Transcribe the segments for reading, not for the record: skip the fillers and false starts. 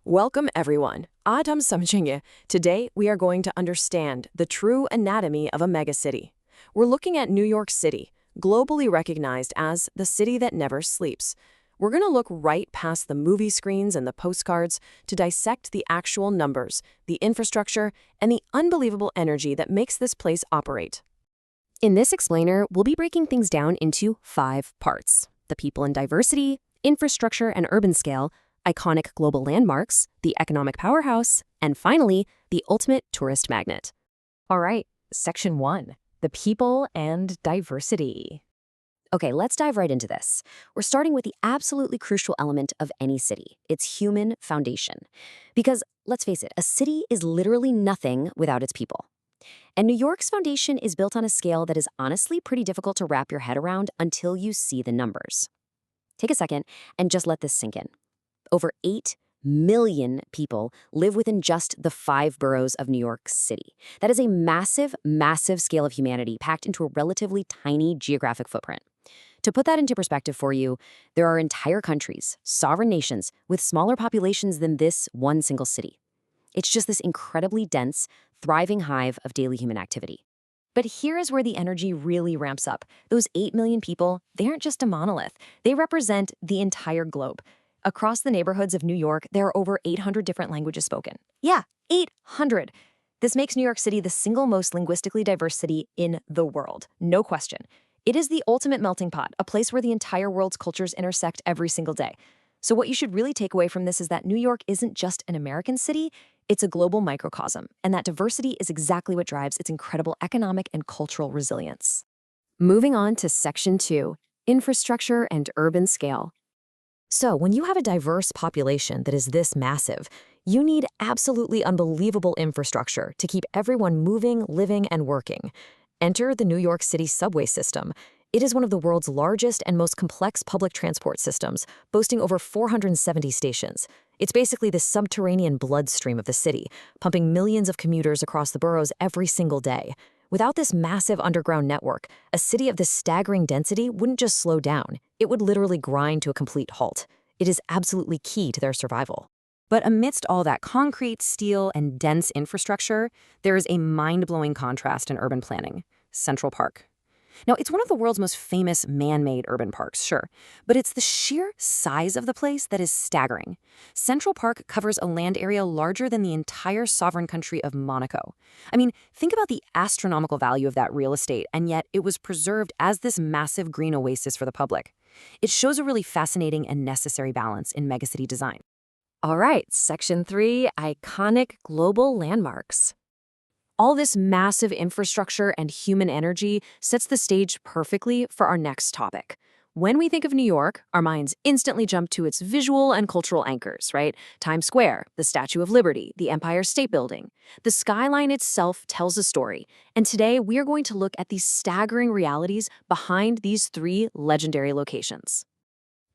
Welcome, everyone. Adam Samjinge. Today, we are going to understand the true anatomy of a megacity. We're looking at New York City, globally recognized as the city that never sleeps. We're going to look right past the movie screens and the postcards to dissect the actual numbers, the infrastructure, and the unbelievable energy that makes this place operate. In this explainer, we'll be breaking things down into 5 parts: the people and diversity, infrastructure and urban scale, iconic global landmarks, the economic powerhouse, and finally, the ultimate tourist magnet. All right, Section 1, the people and diversity. Okay, let's dive right into this. We're starting with the absolutely crucial element of any city, its human foundation. Because, let's face it, a city is literally nothing without its people. And New York's foundation is built on a scale that is honestly pretty difficult to wrap your head around until you see the numbers. Take a second and just let this sink in. Over 8 million people live within just the 5 boroughs of New York City. That is a massive, massive scale of humanity packed into a relatively tiny geographic footprint. To put that into perspective for you, there are entire countries, sovereign nations, with smaller populations than this one single city. It's just this incredibly dense, thriving hive of daily human activity. But here is where the energy really ramps up. Those 8 million people, they aren't just a monolith. They represent the entire globe. Across the neighborhoods of New York, there are over 800 different languages spoken. Yeah, 800. This makes New York City the single most linguistically diverse city in the world. No question. It is the ultimate melting pot, a place where the entire world's cultures intersect every single day. So what you should really take away from this is that New York isn't just an American city, it's a global microcosm, and that diversity is exactly what drives its incredible economic and cultural resilience. Moving on to Section 2, infrastructure and urban scale. So, when you have a diverse population that is this massive, you need absolutely unbelievable infrastructure to keep everyone moving, living, and working. Enter the New York City subway system. It is one of the world's largest and most complex public transport systems, boasting over 470 stations. It's basically the subterranean bloodstream of the city, pumping millions of commuters across the boroughs every single day. Without this massive underground network, a city of this staggering density wouldn't just slow down. It would literally grind to a complete halt. It is absolutely key to their survival. But amidst all that concrete, steel, and dense infrastructure, there is a mind-blowing contrast in urban planning: Central Park. Now, it's one of the world's most famous man-made urban parks, sure, but it's the sheer size of the place that is staggering. Central Park covers a land area larger than the entire sovereign country of Monaco. I mean, think about the astronomical value of that real estate, and yet it was preserved as this massive green oasis for the public. It shows a really fascinating and necessary balance in megacity design. All right, Section 3, iconic global landmarks. All this massive infrastructure and human energy sets the stage perfectly for our next topic. When we think of New York, our minds instantly jump to its visual and cultural anchors, right? Times Square, the Statue of Liberty, the Empire State Building. The skyline itself tells a story, and today we are going to look at the staggering realities behind these 3 legendary locations.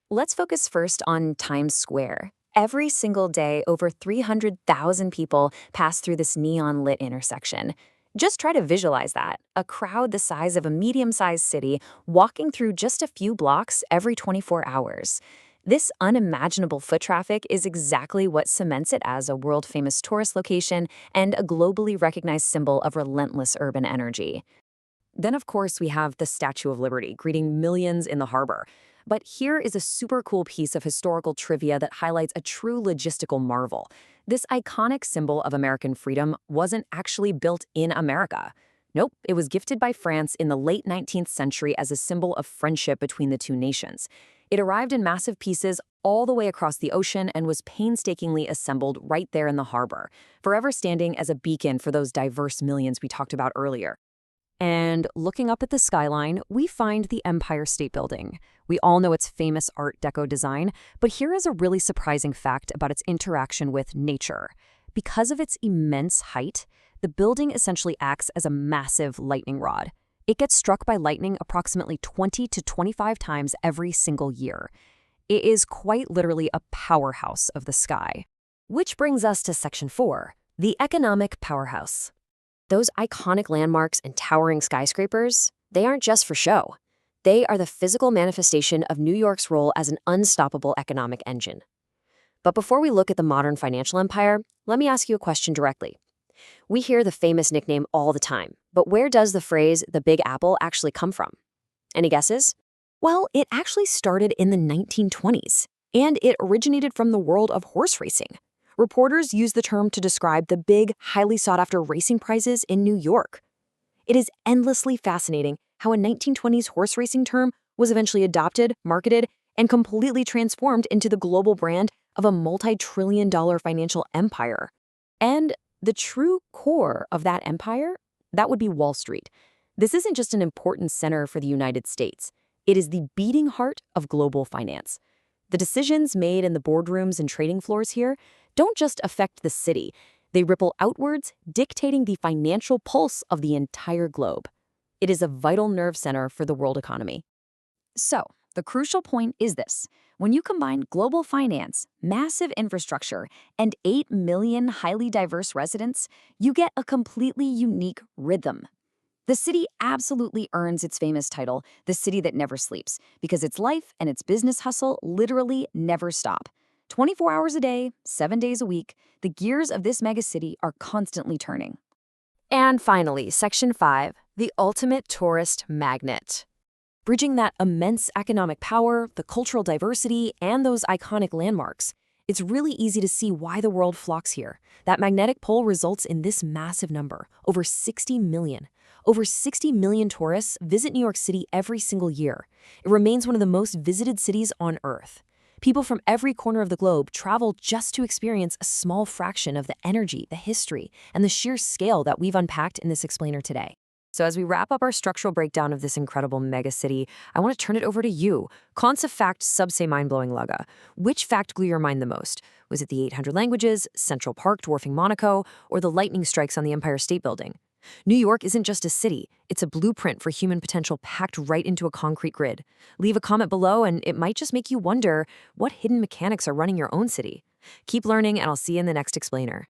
Let's focus first on Times Square. Every single day, over 300,000 people pass through this neon-lit intersection. Just try to visualize that, a crowd the size of a medium-sized city walking through just a few blocks every 24 hours. This unimaginable foot traffic is exactly what cements it as a world-famous tourist location and a globally recognized symbol of relentless urban energy. Then, of course, we have the Statue of Liberty greeting millions in the harbor. But here is a super cool piece of historical trivia that highlights a true logistical marvel. This iconic symbol of American freedom wasn't actually built in America. Nope, it was gifted by France in the late 19th century as a symbol of friendship between the 2 nations. It arrived in massive pieces all the way across the ocean and was painstakingly assembled right there in the harbor, forever standing as a beacon for those diverse millions we talked about earlier. And looking up at the skyline, we find the Empire State Building. We all know its famous Art Deco design, but here is a really surprising fact about its interaction with nature. Because of its immense height, the building essentially acts as a massive lightning rod. It gets struck by lightning approximately 20 to 25 times every single year. It is quite literally a powerhouse of the sky. Which brings us to Section 4, the economic powerhouse. Those iconic landmarks and towering skyscrapers, they aren't just for show. They are the physical manifestation of New York's role as an unstoppable economic engine. But before we look at the modern financial empire, let me ask you a question directly. We hear the famous nickname all the time, but where does the phrase the Big Apple actually come from? Any guesses? Well, it actually started in the 1920s, and it originated from the world of horse racing. Reporters used the term to describe the big, highly sought-after racing prizes in New York. It is endlessly fascinating how a 1920s horse racing term was eventually adopted, marketed, and completely transformed into the global brand of a multi-trillion-dollar financial empire. And the true core of that empire, that would be Wall Street. This isn't just an important center for the United States. It is the beating heart of global finance. The decisions made in the boardrooms and trading floors here don't just affect the city. They ripple outwards, dictating the financial pulse of the entire globe. It is a vital nerve center for the world economy. So, the crucial point is this. When you combine global finance, massive infrastructure, and 8 million highly diverse residents, you get a completely unique rhythm. The city absolutely earns its famous title, the city that never sleeps, because its life and its business hustle literally never stop. 24 hours a day, 7 days a week, the gears of this megacity are constantly turning. And finally, Section 5, the ultimate tourist magnet. Bridging that immense economic power, the cultural diversity, and those iconic landmarks, it's really easy to see why the world flocks here. That magnetic pull results in this massive number, over 60 million. Over 60 million tourists visit New York City every single year. It remains one of the most visited cities on Earth. People from every corner of the globe travel just to experience a small fraction of the energy, the history, and the sheer scale that we've unpacked in this explainer today. So as we wrap up our structural breakdown of this incredible megacity, I want to turn it over to you. Konsa fact subse mind-blowing laga. Which fact blew your mind the most? Was it the 800 languages, Central Park dwarfing Monaco, or the lightning strikes on the Empire State Building? New York isn't just a city, it's a blueprint for human potential packed right into a concrete grid. Leave a comment below and it might just make you wonder what hidden mechanics are running your own city. Keep learning and I'll see you in the next explainer.